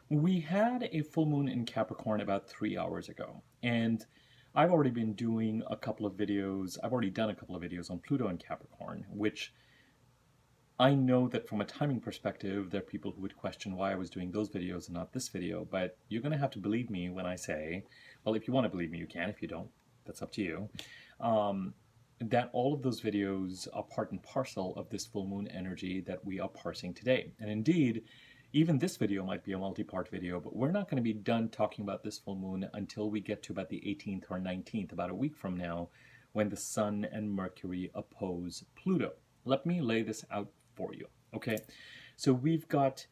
We had a full moon in Capricorn about 3 hours ago, and I've already been doing a couple of videos. I've already done a couple of videos on Pluto and Capricorn, which I know that from a timing perspective, there are people who would question why I was doing those videos and not this video, but you're going to have to believe me when I say, well, if you want to believe me, you can. If you don't, that's up to you. That all of those videos are part and parcel of this full moon energy that we are parsing today. And indeed, even this video might be a multi-part video, but we're not going to be done talking about this full moon until we get to about the 18th or 19th, about a week from now, when the Sun and Mercury oppose Pluto. Let me lay this out for you, okay? So we've got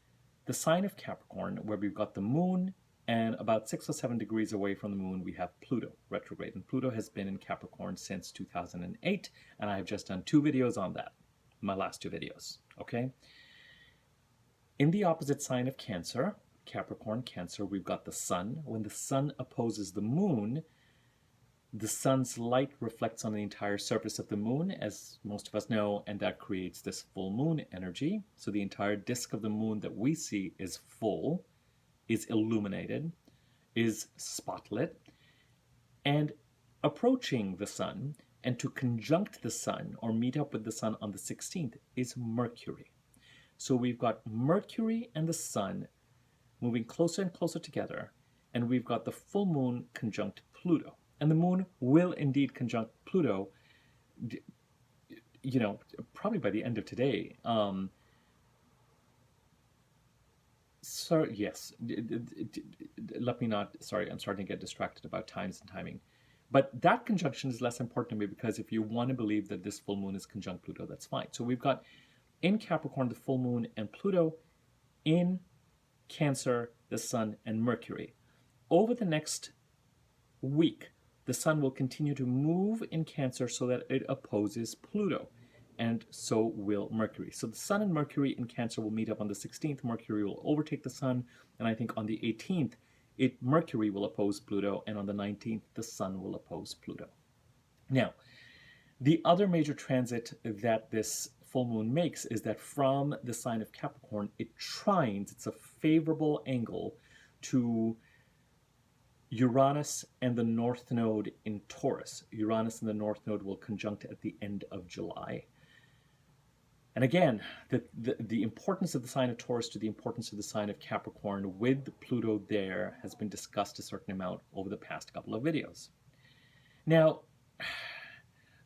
the sign of Capricorn, where we've got the moon, and about 6 or 7 degrees away from the moon, we have Pluto retrograde. And Pluto has been in Capricorn since 2008, and I have just done 2 videos on that, my last 2 videos, okay? In the opposite sign of Cancer, Capricorn, Cancer, we've got the Sun. When the Sun opposes the Moon, the Sun's light reflects on the entire surface of the Moon, as most of us know, and that creates this full moon energy. So the entire disk of the Moon that we see is full, is illuminated, is spotlit, and approaching the Sun, and to conjunct the Sun, or meet up with the Sun on the 16th, is Mercury. So we've got Mercury and the Sun moving closer and closer together, and we've got the full moon conjunct Pluto. And the moon will indeed conjunct Pluto, you know, probably by the end of today. Yes, let me not, sorry, I'm starting to get distracted about times and timing. But that conjunction is less important to me, because if you want to believe that this full moon is conjunct Pluto, that's fine. So we've got in Capricorn the full moon and Pluto, in Cancer the Sun and Mercury. Over the next week, the Sun will continue to move in Cancer so that it opposes Pluto, and so will Mercury. So the Sun and Mercury in Cancer will meet up on the 16th. Mercury will overtake the Sun, and I think on the 18th, Mercury will oppose Pluto, and on the 19th, the Sun will oppose Pluto. Now, the other major transit that this full moon makes is that from the sign of Capricorn, it trines, it's a favorable angle to Uranus and the North Node in Taurus. Uranus and the North Node will conjunct at the end of July. And again, the importance of the sign of Taurus to the importance of the sign of Capricorn with Pluto there has been discussed a certain amount over the past couple of videos. Now,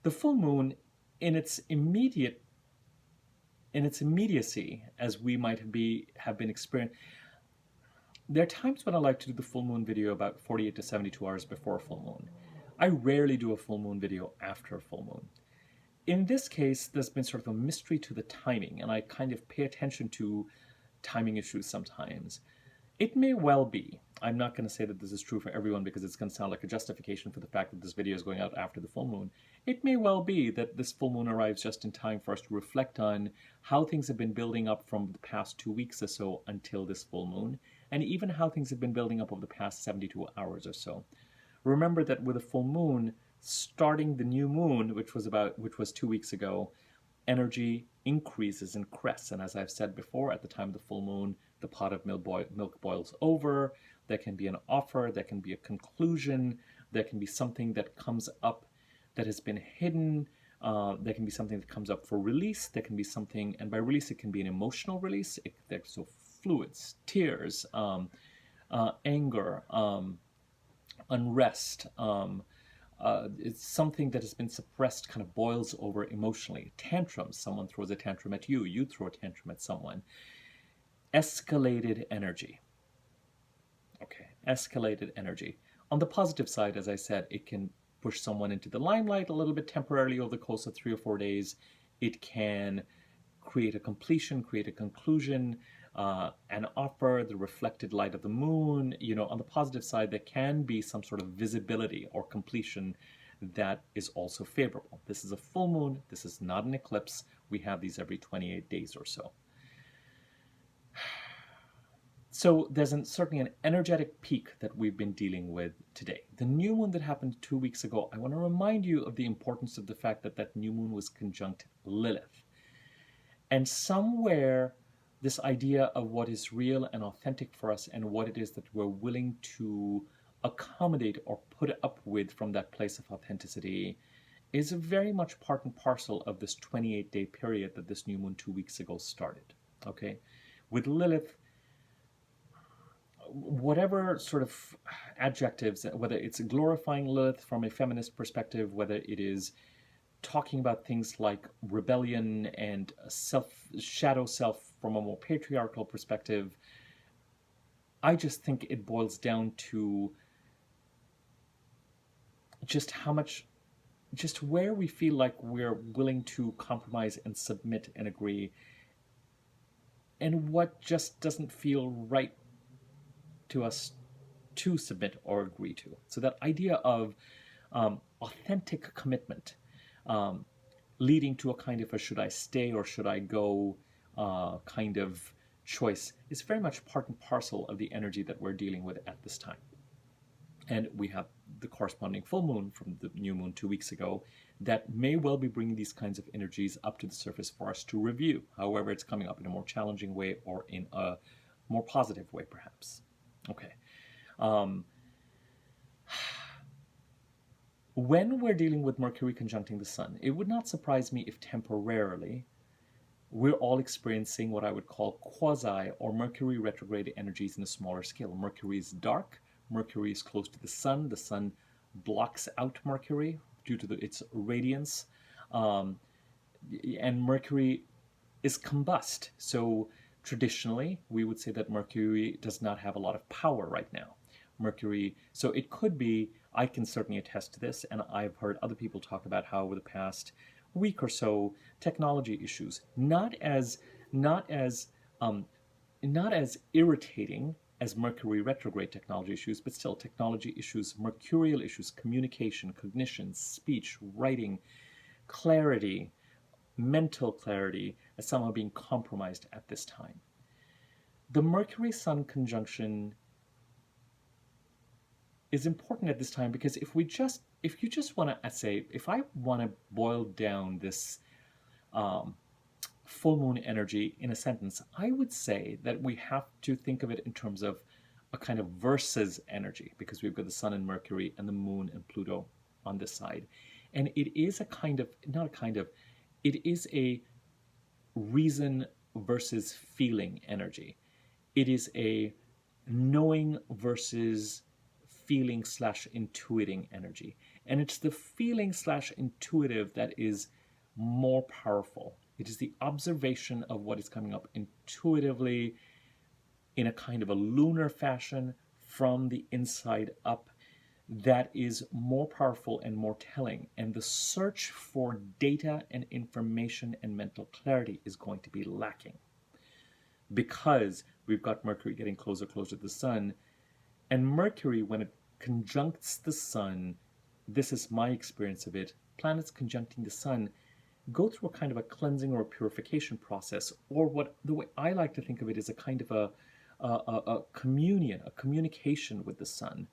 the full moon, in its immediacy, as we might have been experiencing, there are times when I like to do the full moon video about 48 to 72 hours before a full moon. I rarely do a full moon video after a full moon. In this case, there's been sort of a mystery to the timing, and I kind of pay attention to timing issues sometimes. It may well be, I'm not going to say that this is true for everyone because it's going to sound like a justification for the fact that this video is going out after the full moon. It may well be that this full moon arrives just in time for us to reflect on how things have been building up from the past 2 weeks or so until this full moon, and even how things have been building up over the past 72 hours or so. Remember that with a full moon, starting the new moon, which was 2 weeks ago, energy increases and crests. And as I've said before, at the time of the full moon, the pot of milk boils over. There can be an offer, there can be a conclusion, there can be something that comes up that has been hidden, there can be something that comes up for release, there can be something, and by release it can be an emotional release, so fluids, tears, anger, unrest, it's something that has been suppressed kind of boils over emotionally. Tantrums, someone throws a tantrum at you, you throw a tantrum at someone. Escalated energy. Okay, escalated energy. On the positive side, as I said, it can push someone into the limelight a little bit temporarily over the course of 3 or 4 days. It can create a completion, create a conclusion, an offer, the reflected light of the moon. You know, on the positive side, there can be some sort of visibility or completion that is also favorable. This is a full moon. This is not an eclipse. We have these every 28 days or so. So there's certainly an energetic peak that we've been dealing with today. The new moon that happened 2 weeks ago, I want to remind you of the importance of the fact that that new moon was conjunct Lilith. And somewhere this idea of what is real and authentic for us and what it is that we're willing to accommodate or put up with from that place of authenticity is very much part and parcel of this 28-day period that this new moon 2 weeks ago started. Okay? With Lilith, whatever sort of adjectives, whether it's glorifying Lilith from a feminist perspective, whether it is talking about things like rebellion and shadow self from a more patriarchal perspective, I just think it boils down to just how much, just where we feel like we're willing to compromise and submit and agree, and what just doesn't feel right to us to submit or agree to. So that idea of authentic commitment, leading to a kind of a should I stay or should I go kind of choice, is very much part and parcel of the energy that we're dealing with at this time. And we have the corresponding full moon from the new moon 2 weeks ago that may well be bringing these kinds of energies up to the surface for us to review. However, it's coming up in a more challenging way or in a more positive way, perhaps. Okay. When we're dealing with Mercury conjuncting the Sun, it would not surprise me if temporarily we're all experiencing what I would call quasi or Mercury retrograde energies in a smaller scale. Mercury is dark. Mercury is close to the Sun. The Sun blocks out Mercury due to its radiance. And Mercury is combust. So traditionally, we would say that Mercury does not have a lot of power right now. Mercury, so it could be, I can certainly attest to this, and I've heard other people talk about how over the past week or so, technology issues, not as irritating as Mercury retrograde technology issues, but still technology issues, mercurial issues, communication, cognition, speech, writing, clarity, mental clarity, as somehow being compromised at this time. The Mercury Sun conjunction is important at this time because if you just want to say, if I want to boil down this full moon energy in a sentence, I would say that we have to think of it in terms of a kind of versus energy, because we've got the Sun and Mercury and the Moon and Pluto on this side. And it is a kind of, not a kind of, it is a reason versus feeling energy. It is a knowing versus feeling / intuiting energy. And it's the feeling / intuitive that is more powerful. It is the observation of what is coming up intuitively in a kind of a lunar fashion from the inside up that is more powerful and more telling. And the search for data and information and mental clarity is going to be lacking because we've got Mercury getting closer to the Sun. And Mercury, when it conjuncts the Sun, this is my experience of it, planets conjuncting the Sun go through a kind of a cleansing or a purification process, or what the way I like to think of it is a kind of a communion, a communication with the Sun.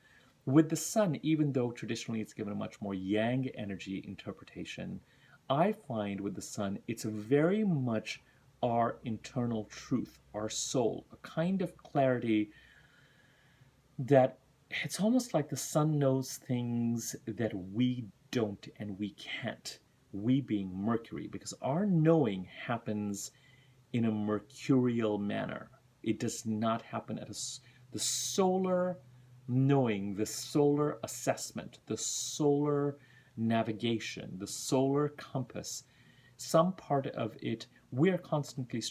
With the Sun, even though traditionally it's given a much more yang energy interpretation, I find with the Sun it's very much our internal truth, our soul, a kind of clarity that it's almost like the Sun knows things that we don't and we can't. We being Mercury, because our knowing happens in a mercurial manner. It does not happen at the solar knowing, the solar assessment, the solar navigation, the solar compass. Some part of it, we are constantly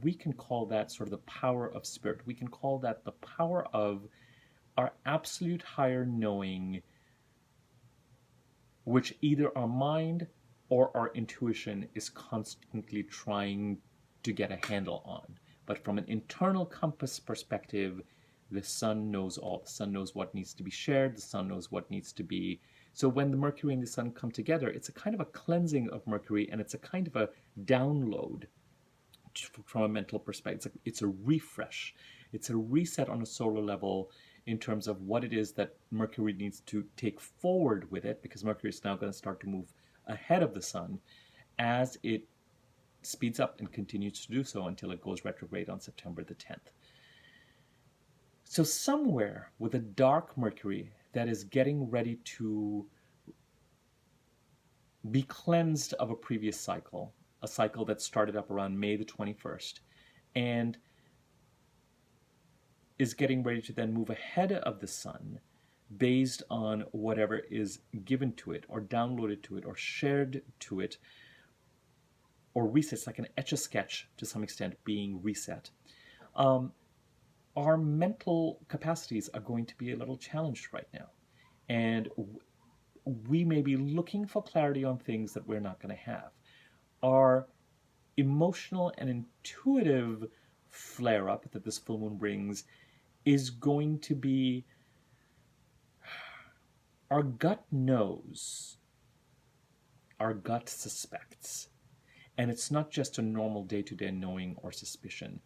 we can call that sort of the power of spirit. We can call that the power of our absolute higher knowing, which either our mind or our intuition is constantly trying to get a handle on. But from an internal compass perspective, the Sun knows all. The Sun knows what needs to be shared. The Sun knows what needs to be. So when the Mercury and the Sun come together, it's a kind of a cleansing of Mercury, and it's a kind of a download from a mental perspective. It's a refresh. It's a reset on a solar level in terms of what it is that Mercury needs to take forward with it, because Mercury is now going to start to move ahead of the Sun as it speeds up and continues to do so until it goes retrograde on September the 10th. So somewhere with a dark Mercury that is getting ready to be cleansed of a previous cycle, a cycle that started up around May the 21st, and is getting ready to then move ahead of the sun based on whatever is given to it or downloaded to it or shared to it or reset. It's like an Etch-a-Sketch to some extent being reset. Our mental capacities are going to be a little challenged right now. And we may be looking for clarity on things that we're not going to have. Our emotional and intuitive flare-up that this full moon brings is going to be, our gut knows, our gut suspects. And it's not just a normal day-to-day knowing or suspicion.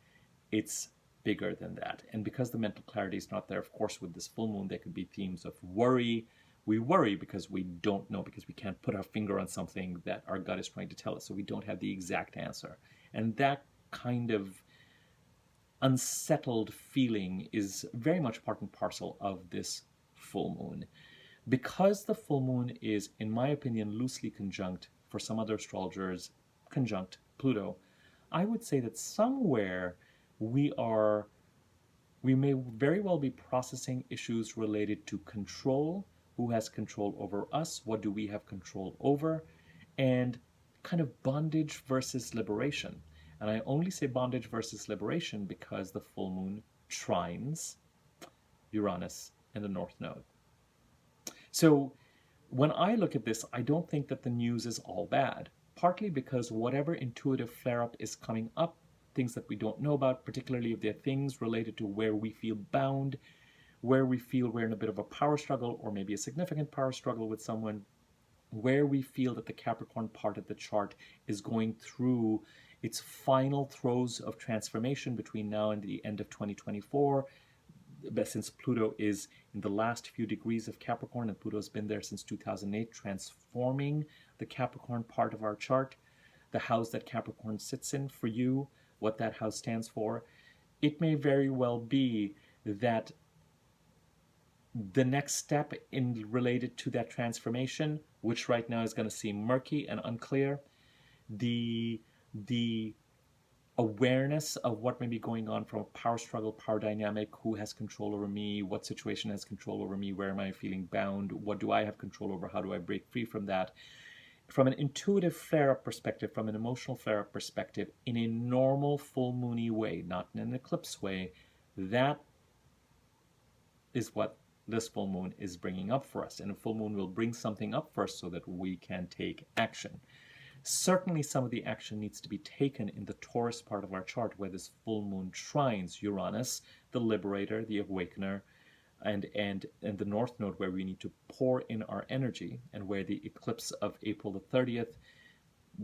It's bigger than that. And because the mental clarity is not there, of course, with this full moon, there could be themes of worry. We worry because we don't know, because we can't put our finger on something that our gut is trying to tell us, so we don't have the exact answer. And that kind of unsettled feeling is very much part and parcel of this full moon. Because the full moon is, in my opinion, loosely conjunct, for some other astrologers, conjunct Pluto, I would say that somewhere we may very well be processing issues related to control. Who has control over us? What do we have control over? And kind of bondage versus liberation. And I only say bondage versus liberation because the full moon trines Uranus and the North Node. So when I look at this, I don't think that the news is all bad, partly because whatever intuitive flare-up is coming up, things that we don't know about, particularly if they're things related to where we feel bound, where we feel we're in a bit of a power struggle or maybe a significant power struggle with someone, where we feel that the Capricorn part of the chart is going through its final throes of transformation between now and the end of 2024, since Pluto is in the last few degrees of Capricorn, and Pluto's been there since 2008, transforming the Capricorn part of our chart, the house that Capricorn sits in for you, what that house stands for. It may very well be that the next step in related to that transformation, which right now is going to seem murky and unclear, the awareness of what may be going on from a power struggle, power dynamic, who has control over me, what situation has control over me, where am I feeling bound, what do I have control over, how do I break free from that. From an intuitive flare-up perspective, from an emotional flare-up perspective, in a normal full moony way, not in an eclipse way, that is what this full moon is bringing up for us. And a full moon will bring something up first so that we can take action. Certainly some of the action needs to be taken in the Taurus part of our chart, where this full moon trines Uranus, the liberator, the awakener, and the North Node, where we need to pour in our energy, and where the eclipse of April the 30th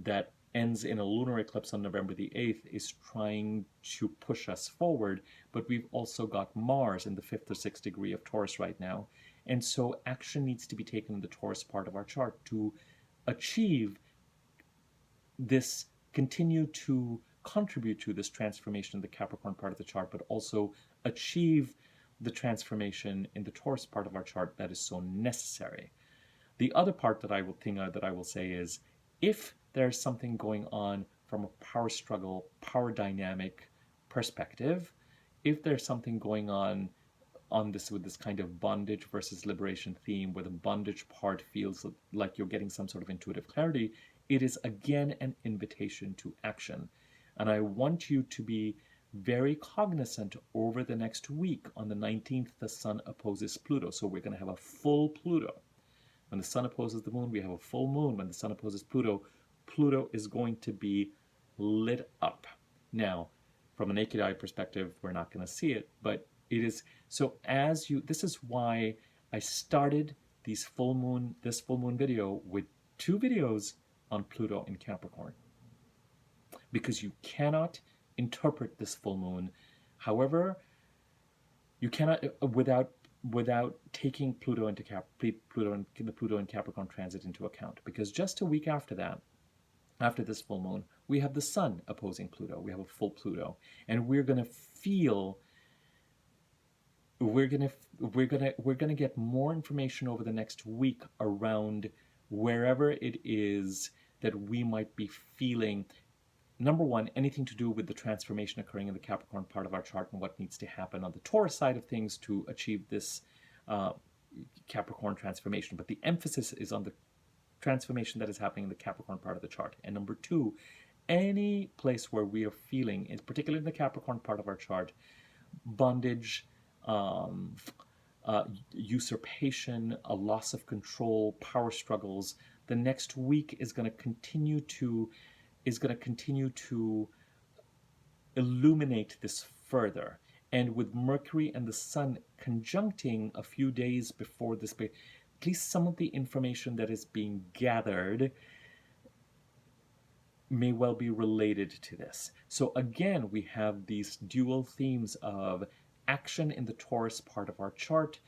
that ends in a lunar eclipse on November the 8th is trying to push us forward. But we've also got Mars in the 5th or 6th degree of Taurus right now. And so action needs to be taken in the Taurus part of our chart to achieve this, continue to contribute to this transformation in the Capricorn part of the chart, but also achieve the transformation in the Taurus part of our chart that is so necessary. The other part that I will say is, if there's something going on from a power struggle, power dynamic perspective, if there's something going on this with this kind of bondage versus liberation theme, where the bondage part feels like you're getting some sort of intuitive clarity, it is again an invitation to action. And I want you to be very cognizant over the next week. On the 19th, the Sun opposes Pluto. So we're going to have a full Pluto. When the Sun opposes the Moon, we have a full Moon. When the Sun opposes Pluto, Pluto is going to be lit up. Now, from a naked eye perspective, we're not going to see it, but it is. So this is why I started this full moon video with 2 videos on Pluto in Capricorn. Because you cannot interpret this full moon, however, you cannot without taking Pluto and the Pluto and Capricorn transit into account. Because just a week after that, after this full moon, we have the sun opposing Pluto. We have a full Pluto, and we're gonna get more information over the next week around wherever it is that we might be feeling. Number one, anything to do with the transformation occurring in the Capricorn part of our chart and what needs to happen on the Taurus side of things to achieve this uh, Capricorn transformation. But the emphasis is on the transformation that is happening in the Capricorn part of the chart. And number two, any place where we are feeling, particularly in the Capricorn part of our chart, bondage, um, usurpation, a loss of control, power struggles, the next week is going to continue to illuminate this further. And with Mercury and the Sun conjuncting a few days before this, at least some of the information that is being gathered may well be related to this. So again, we have these dual themes of action in the Taurus part of our chart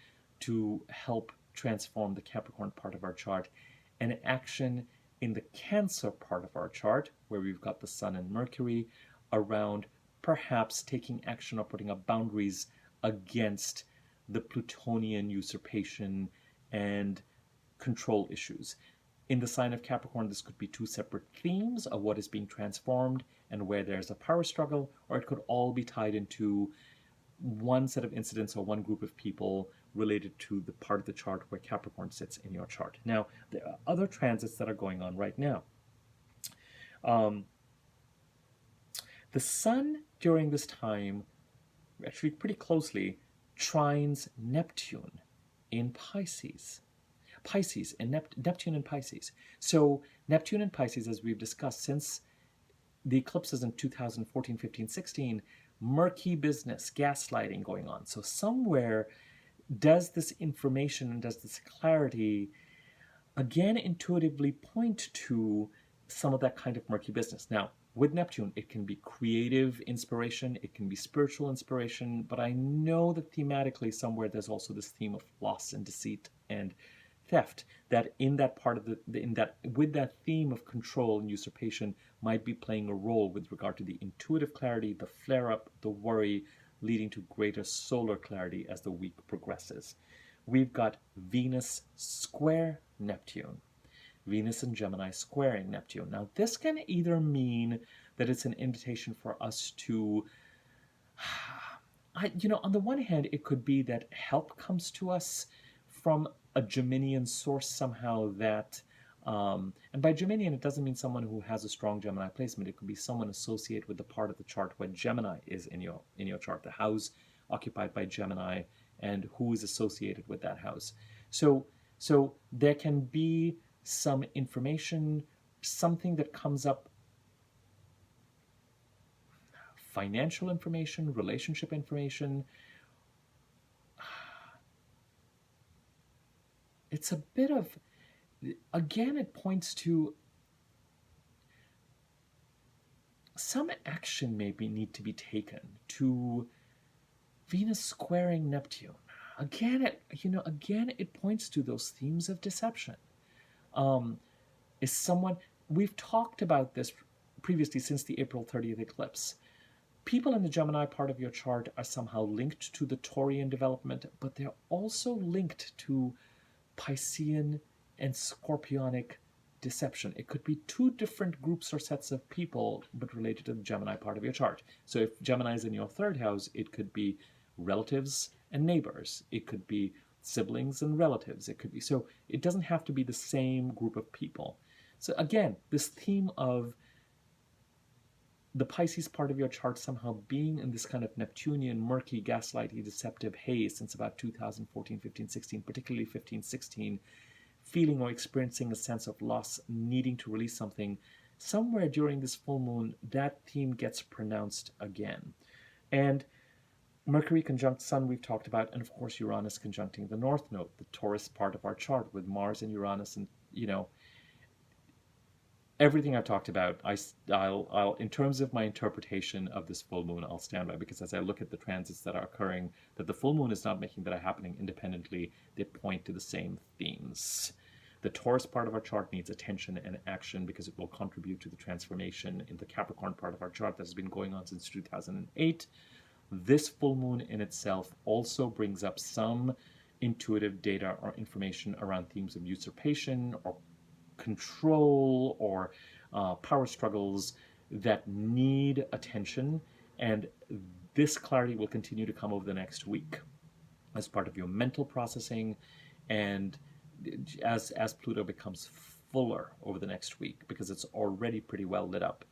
to help transform the Capricorn part of our chart, and action in the Cancer part of our chart, where we've got the Sun and Mercury, around perhaps taking action or putting up boundaries against the Plutonian usurpation and control issues. In the sign of Capricorn, this could be two separate themes of what is being transformed and where there's a power struggle, or it could all be tied into one set of incidents or one group of people related to the part of the chart where Capricorn sits in your chart. Now, there are other transits that are going on right now. The Sun during this time, actually pretty closely, trines Neptune in Pisces. Neptune in Pisces. So Neptune in Pisces, as we've discussed, since the eclipses in 2014, 15, 16, murky business, gaslighting going on. So somewhere does this information and does this clarity again intuitively point to some of that kind of murky business. Now, with Neptune, it can be creative inspiration, it can be spiritual inspiration, but I know that thematically somewhere there's also this theme of loss and deceit and theft that in that part of with that theme of control and usurpation might be playing a role with regard to the intuitive clarity, the flare-up, the worry, leading to greater solar clarity as the week progresses. We've got Venus square Neptune. Venus and Gemini squaring Neptune. Now, this can either mean that it's an invitation for us to, on the one hand, it could be that help comes to us from a Geminian source somehow that, and by Geminian, it doesn't mean someone who has a strong Gemini placement. It could be someone associated with the part of the chart where Gemini is in your chart, the house occupied by Gemini, and who is associated with that house. So there can be some information, something that comes up, financial information, relationship information. It's a bit of, again, it points to some action maybe need to be taken to Venus squaring Neptune. Again, it points to those themes of deception. Is someone, we've talked about this previously since the April 30th eclipse. People in the Gemini part of your chart are somehow linked to the Taurian development, but they're also linked to Piscean and Scorpionic deception. It could be two different groups or sets of people, but related to the Gemini part of your chart. So if Gemini is in your third house, it could be relatives and neighbors. It could be siblings and relatives. It could be, so it doesn't have to be the same group of people. So again, this theme of the Pisces part of your chart somehow being in this kind of Neptunian, murky, gaslighty, deceptive haze since about 2014, 15, 16, particularly 15, 16, feeling or experiencing a sense of loss, needing to release something, somewhere during this full moon, that theme gets pronounced again. And Mercury conjunct Sun we've talked about, and of course Uranus conjuncting the North Node, the Taurus part of our chart with Mars and Uranus, and everything I've talked about, I'll in terms of my interpretation of this full moon, I'll stand by, because as I look at the transits that are occurring, that the full moon is not making that are happening independently, they point to the same themes. The Taurus part of our chart needs attention and action because it will contribute to the transformation in the Capricorn part of our chart that has been going on since 2008. This full moon in itself also brings up some intuitive data or information around themes of usurpation or control or power struggles that need attention. And this clarity will continue to come over the next week as part of your mental processing, and as Pluto becomes fuller over the next week, because it's already pretty well lit up,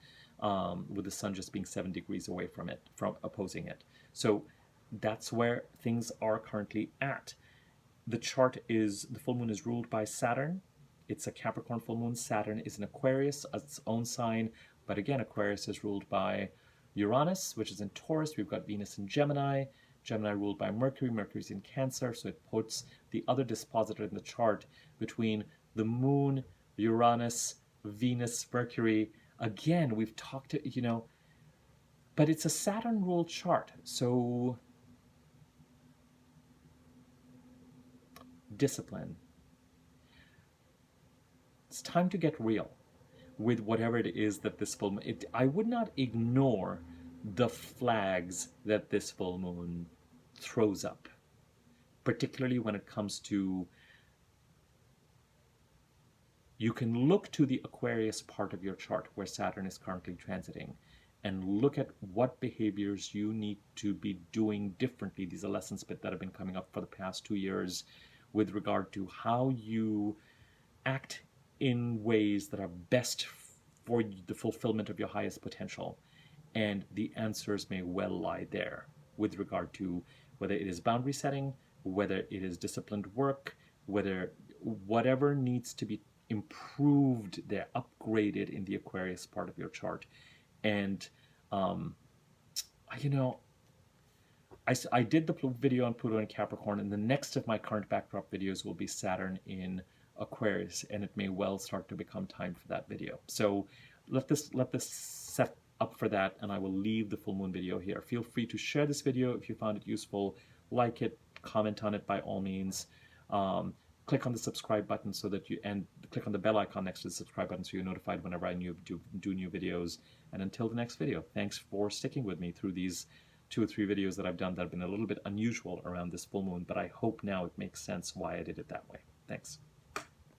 with the sun just being 7 degrees away from it, from opposing it. So that's where things are currently at. The full moon is ruled by Saturn. It's a Capricorn full moon. Saturn is in Aquarius, its own sign, but again, Aquarius is ruled by Uranus, which is in Taurus. We've got Venus in Gemini. Gemini ruled by Mercury. Mercury's in Cancer, so it puts the other dispositor in the chart between the moon, Uranus, Venus, Mercury. Again, we've talked to, but it's a Saturn ruled chart, so discipline. It's time to get real with whatever it is that this full moon. I would not ignore the flags that this full moon throws up, particularly when it comes to, you can look to the Aquarius part of your chart where Saturn is currently transiting and look at what behaviors you need to be doing differently. These are lessons that have been coming up for the past 2 years with regard to how you act in ways that are best for the fulfillment of your highest potential. And the answers may well lie there with regard to whether it is boundary setting, whether it is disciplined work, whatever needs to be improved, they're upgraded in the Aquarius part of your chart. And, I did the video on Pluto and Capricorn, and the next of my current backdrop videos will be Saturn in Aquarius, and it may well start to become time for that video. So let this set up for that, and I will leave the full moon video here. Feel free to share this video if you found it useful, like it, comment on it by all means. Click on the subscribe button and click on the bell icon next to the subscribe button so you're notified whenever I do new videos. And until the next video, thanks for sticking with me through these 2 or 3 videos that I've done that have been a little bit unusual around this full moon, but I hope now it makes sense why I did it that way. Thanks.